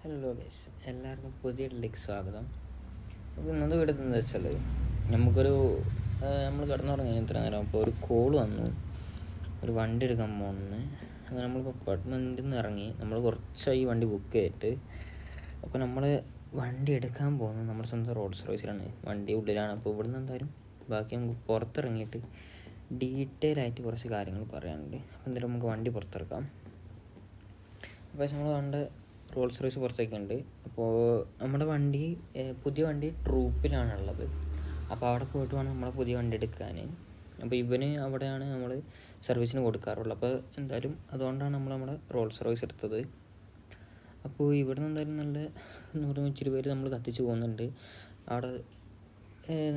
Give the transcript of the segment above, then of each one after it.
Hello guys, എല്ലാവർക്കും പുതിയ വീട്ടിലേക്ക് സ്വാഗതം. അപ്പോൾ ഇന്നത്തെ വീഡിയോ എന്താ വെച്ചാൽ നമുക്കൊരു നമ്മൾ കിടന്നുറങ്ങി ഇത്ര നേരം അപ്പോൾ ഒരു കോൾ വന്നു, ഒരു വണ്ടി എടുക്കാൻ പോകുന്നത്. അപ്പോൾ നമ്മളിപ്പോൾ അപ്പാർട്ട്മെൻറ്റിൽ നിന്ന് ഇറങ്ങി നമ്മൾ കുറച്ചായി വണ്ടി ബുക്ക് ചെയ്തിട്ട്. അപ്പോൾ നമ്മൾ വണ്ടി എടുക്കാൻ പോകുന്നത് നമ്മുടെ സ്വന്തം റോൾസ് റോയ്സിലാണ്, വണ്ടി ഉള്ളിലാണ്. അപ്പോൾ ഇവിടുന്ന് എന്തായാലും ബാക്കി നമുക്ക് പുറത്തിറങ്ങിയിട്ട് ഡീറ്റെയിൽ ആയിട്ട് കുറച്ച് കാര്യങ്ങൾ പറയാനുണ്ട്. അപ്പോൾ എന്തായാലും നമുക്ക് വണ്ടി പുറത്തിറക്കാം. അപ്പോൾ നമ്മൾ കണ്ട് റോൾസ് റോയ്സ് പുറത്തേക്കുണ്ട്. അപ്പോൾ നമ്മുടെ വണ്ടി പുതിയ വണ്ടി ട്രൂപ്പിലാണുള്ളത്. അപ്പോൾ അവിടെ പോയിട്ട് വേണം നമ്മളെ പുതിയ വണ്ടി എടുക്കാൻ. അപ്പോൾ ഇവന് അവിടെയാണ് നമ്മൾ സർവീസിന് കൊടുക്കാറുള്ളത്. അപ്പോൾ എന്തായാലും അതുകൊണ്ടാണ് നമ്മുടെ റോൾസ് റോയ്സ് എടുത്തത്. അപ്പോൾ ഇവിടെ നിന്ന് എന്തായാലും നല്ല 120 പേര് നമ്മൾ കത്തിച്ച് പോകുന്നുണ്ട്. അവിടെ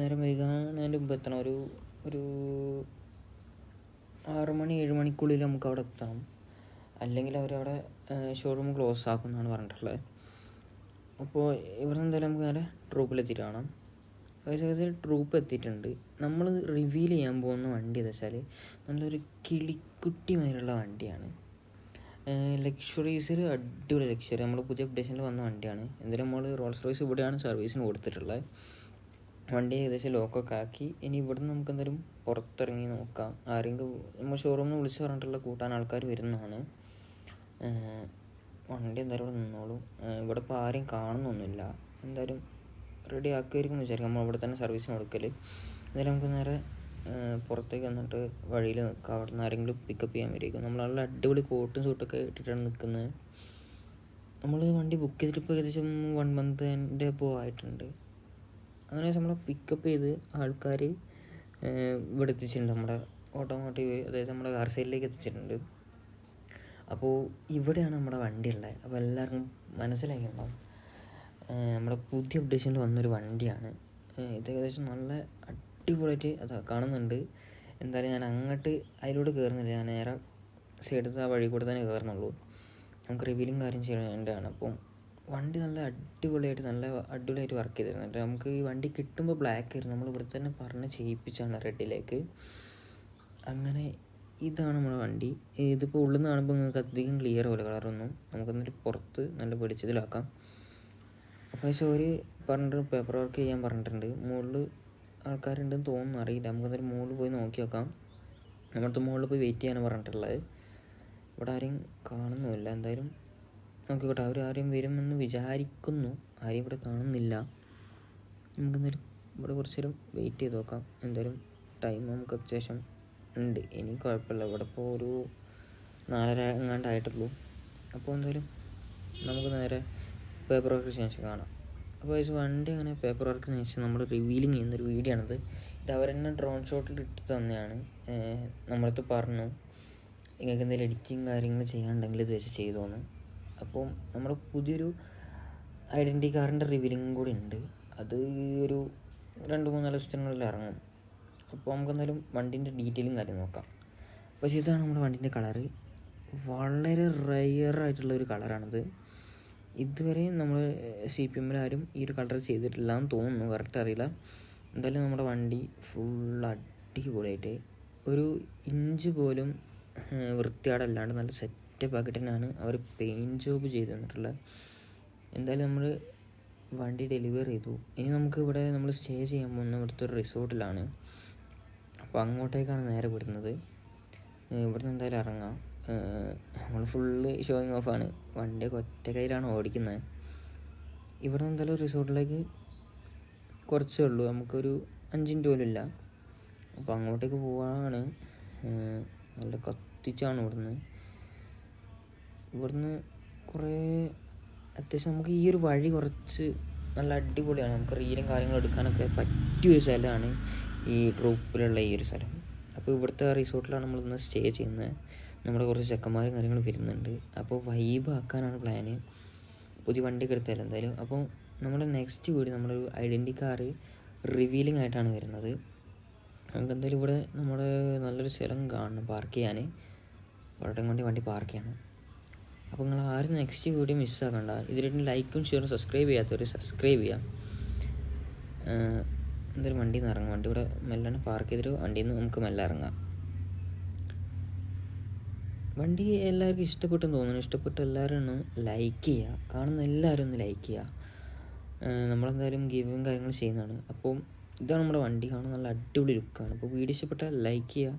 നേരം വൈകാനതിൻ്റെ മുമ്പ് എത്തണം. ഒരു 6 മണി 7 മണിക്കുള്ളിൽ നമുക്ക് അവിടെ എത്തണം, അല്ലെങ്കിൽ അവരവിടെ ഷോറൂം ക്ലോസ് ആക്കുമെന്നാണ് പറഞ്ഞിട്ടുള്ളത്. അപ്പോൾ ഇവിടെ നിന്ന് എന്തായാലും നമുക്ക് നേരെ ട്രൂപ്പിലെത്തിയിട്ട് കാണാം. ഏകദേശം ട്രൂപ്പ് എത്തിയിട്ടുണ്ട്. നമ്മൾ റിവീൽ ചെയ്യാൻ പോകുന്ന വണ്ടി എന്ന് വെച്ചാൽ നല്ലൊരു കിളിക്കുട്ടിമാരുള്ള വണ്ടിയാണ്. ലക്ഷറീസിൽ അടിപൊളി ലക്ഷറി, നമ്മൾ പുതിയ അപ്ഡേഷനിൽ വന്ന വണ്ടിയാണ്. എന്തായാലും നമ്മൾ റോൾസ് റോയ്സ് ഇവിടെയാണ് സർവീസിന് കൊടുത്തിട്ടുള്ളത്. വണ്ടി ഏകദേശം ലോക്കൊക്കെ ആക്കി. ഇനി ഇവിടുന്ന് നമുക്ക് എന്തായാലും പുറത്തിറങ്ങി നോക്കാം. ആരെങ്കിലും നമ്മൾ ഷോറൂമിൽ നിന്ന് വിളിച്ച് പറഞ്ഞിട്ടുള്ള കൂട്ടാൻ ആൾക്കാർ വരുന്നതാണ്. വണ്ടി എന്തായാലും ഇവിടെ നിന്നോളൂ. ഇവിടെ ഇപ്പോൾ ആരെയും കാണുന്നൊന്നുമില്ല. എന്തായാലും റെഡി ആക്കുമായിരിക്കും എന്ന് വിചാരിക്കും. നമ്മൾ ഇവിടെ തന്നെ സർവീസിന് കൊടുക്കൽ. എന്തായാലും നമുക്ക് നേരെ പുറത്തേക്ക് വന്നിട്ട് വഴിയിൽ നിൽക്കാം. അവിടെ നിന്ന് ആരെങ്കിലും പിക്കപ്പ് ചെയ്യാൻ വരികയും. നമ്മൾ നല്ല അടിപൊളി കോട്ടും സൂട്ടൊക്കെ ഇട്ടിട്ടാണ് നിൽക്കുന്നത്. നമ്മൾ വണ്ടി ബുക്ക് ചെയ്തിട്ട് ഇപ്പോൾ ഏകദേശം 1 മന്തിൻ്റെ ഇപ്പോൾ ആയിട്ടുണ്ട്. അങ്ങനെ നമ്മളെ പിക്കപ്പ് ചെയ്ത് ആൾക്കാർ ഇവിടെ എത്തിച്ചിട്ടുണ്ട്. നമ്മുടെ ഓട്ടോമോട്ടീവ്, അതായത് നമ്മുടെ കാർ സൈഡിലേക്ക് എത്തിച്ചിട്ടുണ്ട്. അപ്പോൾ ഇവിടെയാണ് നമ്മുടെ വണ്ടി ഉള്ളത്. അപ്പോൾ എല്ലാവർക്കും മനസ്സിലാക്കിയിട്ടുണ്ടാവും നമ്മുടെ പുതിയ അപ്ഡേഷനിൽ വന്നൊരു വണ്ടിയാണ് ഇത്. ഏകദേശം നല്ല അടിപൊളിയായിട്ട് അത് കാണുന്നുണ്ട്. എന്തായാലും ഞാൻ അങ്ങോട്ട് അതിലൂടെ കയറുന്നില്ല, ഞാൻ നേരെ സൈഡത്തെ ആ വഴി കൂടെ തന്നെ കയറുന്നുള്ളൂ. നമുക്ക് റിവീലും കാര്യം ചെയ്യേണ്ടതാണ്. അപ്പം വണ്ടി നല്ല അടിപൊളിയായിട്ട് വർക്ക് ചെയ്തിരുന്നുണ്ട്. നമുക്ക് ഈ വണ്ടി കിട്ടുമ്പോൾ ബ്ലാക്ക് ആയിരുന്നു, നമ്മൾ ഇവിടെ തന്നെ പറഞ്ഞ് ചെയ്യിപ്പിച്ചാണ് റെഡിലേക്ക്. അങ്ങനെ ഇതാണ് നമ്മുടെ വണ്ടി. ഇതിപ്പോൾ ഉള്ളിൽ നിന്ന് കാണുമ്പോൾ നിങ്ങൾക്ക് അധികം ക്ലിയർ പോലെ കളറൊന്നും. നമുക്കെന്നിട്ട് പുറത്ത് നല്ല വെളിച്ചത്തിലാക്കാം. അപ്പോൾ പക്ഷേ ഒരു പറഞ്ഞിട്ട് പേപ്പർ വർക്ക് ചെയ്യാൻ പറഞ്ഞിട്ടുണ്ട്. മുകളിൽ ആൾക്കാരുണ്ടെന്ന് തോന്നുന്നു, അറിയില്ല. നമുക്കെന്തായാലും മുകളിൽ പോയി നോക്കി നോക്കാം. നമ്മളത്തെ മുകളിൽ പോയി വെയിറ്റ് ചെയ്യാനാണ് പറഞ്ഞിട്ടുള്ളത്. ഇവിടെ ആരെയും കാണുന്നുമില്ല. എന്തായാലും നോക്കിക്കോട്ടെ, ആരെയും വരുമെന്ന് വിചാരിക്കുന്നു. ആരെയും ഇവിടെ കാണുന്നില്ല. നമുക്കെന്തായാലും ഇവിടെ കുറച്ച് നേരം വെയിറ്റ് ചെയ്ത് നോക്കാം. എന്തായാലും ടൈം നമുക്ക് അത്യാവശ്യം ഉണ്ട്, ഇനി കുഴപ്പമില്ല. ഇവിടെ ഇപ്പോൾ ഒരു 4:30 എങ്ങാണ്ടായിട്ടുള്ളൂ. അപ്പോൾ എന്തായാലും നമുക്ക് നേരെ പേപ്പർ വർക്ക് ശേഷം കാണാം. അപ്പോൾ വണ്ടി അങ്ങനെ പേപ്പർ വർക്കിന് ശേഷം നമ്മൾ റിവീലിങ് ചെയ്യുന്നൊരു വീഡിയോ ആണിത്. ഇത് അവരെന്നെ ഡ്രോൺ ഷോട്ടിൽ ഇട്ട് തന്നെയാണ്. നമ്മളടുത്ത് പറഞ്ഞു നിങ്ങൾക്ക് എന്തെങ്കിലും എഡിറ്റിങ് കാര്യങ്ങൾ ചെയ്യാനുണ്ടെങ്കിൽ ഇത് വെച്ച് ചെയ്തോന്ന്. അപ്പോൾ നമ്മുടെ പുതിയൊരു ഐഡൻറ്റി കാറിൻ്റെ റിവീലിങ്ങും കൂടി ഉണ്ട്. അത് ഒരു 2-3 ദിവസത്തിനുള്ളിൽ ഇറങ്ങും. അപ്പോൾ നമുക്ക് എന്തായാലും വണ്ടീൻ്റെ ഡീറ്റെയിലും കാര്യം നോക്കാം. പക്ഷേ ഇതാണ് നമ്മുടെ വണ്ടീൻ്റെ കളറ്. വളരെ റയറായിട്ടുള്ളൊരു കളറാണിത്. ഇതുവരെ നമ്മൾ CPM ആരും ഈ ഒരു കളർ ചെയ്തിട്ടില്ല എന്ന് തോന്നുന്നു, കറക്റ്റ് അറിയില്ല. എന്തായാലും നമ്മുടെ വണ്ടി ഫുൾ അടിപൊളിയായിട്ട് ഒരു ഇഞ്ച് പോലും വൃത്തിയാടല്ലാണ്ട് നല്ല സെറ്റപ്പ് ആക്കിയിട്ട് തന്നെയാണ് അവർ പെയിൻറ്റ് ജോബ് ചെയ്ത് തന്നിട്ടുള്ളത്. എന്തായാലും നമ്മൾ വണ്ടി ഡെലിവർ ചെയ്തു. ഇനി നമുക്ക് ഇവിടെ നമ്മൾ സ്റ്റേ ചെയ്യാൻ പോകുന്ന ഇവിടുത്തെ ഒരു റിസോർട്ടിലാണ്. അപ്പോൾ അങ്ങോട്ടേക്കാണ് നേരെ വിടുന്നത്. ഇവിടുന്ന് എന്തായാലും ഇറങ്ങാം. നമ്മൾ ഫുള്ള് ഷോയിങ് ഓഫാണ്, വണ്ടിയൊക്കെ ഒറ്റ കയ്യിലാണ് ഓടിക്കുന്നത്. ഇവിടുന്ന് എന്തായാലും റിസോർട്ടിലേക്ക് കുറച്ചേ ഉള്ളൂ, നമുക്കൊരു 5 മിനിറ്റ് പോലും ഇല്ല. അപ്പോൾ അങ്ങോട്ടേക്ക് പോവാണ്. നല്ല കത്തിച്ചാണ് ഇവിടുന്ന് കുറേ അത്യാവശ്യം നമുക്ക് ഈ ഒരു വഴി കുറച്ച് നല്ല അടിപൊളിയാണ്. നമുക്ക് റീലും കാര്യങ്ങളും എടുക്കാനൊക്കെ പറ്റിയൊരു സ്ഥലമാണ് ഈ ട്രൂപ്പിലുള്ള ഈ ഒരു സ്ഥലം. അപ്പോൾ ഇവിടുത്തെ റിസോർട്ടിലാണ് നമ്മളിന്ന് സ്റ്റേ ചെയ്യുന്നത്. നമ്മുടെ കുറച്ച് ചെക്കന്മാരും കാര്യങ്ങളും വരുന്നുണ്ട്. അപ്പോൾ വൈബ് ആക്കാനാണ് പ്ലാന്. പുതിയ വണ്ടിയൊക്കെ എടുത്താലും എന്തായാലും. അപ്പോൾ നമ്മുടെ നെക്സ്റ്റ് വീഡിയോ നമ്മളൊരു ഐഡൻറ്റി കാറ് റിവീലിംഗ് ആയിട്ടാണ് വരുന്നത്. നമുക്ക് എന്തായാലും ഇവിടെ നമ്മുടെ നല്ലൊരു സ്ഥലം കാണണം പാർക്ക് ചെയ്യാൻ. അവിടെ കൊണ്ട് വണ്ടി പാർക്ക് ചെയ്യണം. അപ്പോൾ നിങ്ങൾ ആരും നെക്സ്റ്റ് വീഡിയോ മിസ്സാക്കണ്ട. ഇതിലേക്ക് ലൈക്കും ഷെയറും സബ്സ്ക്രൈബ് ചെയ്യാത്തവർ സബ്സ്ക്രൈബ് ചെയ്യാം. എന്തായാലും വണ്ടിയിൽ നിന്ന് ഇറങ്ങാം. വണ്ടി ഇവിടെ മെല്ലെ പാർക്ക് ചെയ്തിട്ട് വണ്ടിയിൽ നിന്ന് നമുക്ക് മെല്ലെ ഇറങ്ങാം. വണ്ടി എല്ലാവർക്കും ഇഷ്ടപ്പെട്ടെന്ന് തോന്നുന്നു. ഇഷ്ടപ്പെട്ട എല്ലാവരും ഒന്ന് ലൈക്ക് ചെയ്യുക, കാണുന്ന എല്ലാവരും ഒന്ന് ലൈക്ക് ചെയ്യുക. നമ്മളെന്തായാലും ഗിവിങ് കാര്യങ്ങൾ ചെയ്യുന്നതാണ്. അപ്പം ഇതാണ് നമ്മുടെ വണ്ടി, കാണാൻ നല്ല അടിപൊളി ലുക്കാണ്. അപ്പോൾ വീഡിയോ ഇഷ്ടപ്പെട്ടാൽ ലൈക്ക് ചെയ്യുക,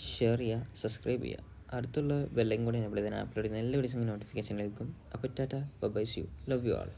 ഷെയർ ചെയ്യുക, സബ്സ്ക്രൈബ് ചെയ്യുക. അടുത്തുള്ള ബെല്ലൈക്കൻ കൂടി എനേബിൾ ചെയ്താൽ അപ്ലോഡ് ചെയ്യുന്ന എല്ലാ വീഡിയോസും നോട്ടിഫിക്കേഷൻ ലഭിക്കും. അപ്പോൾ tata, bye, see you, love you all.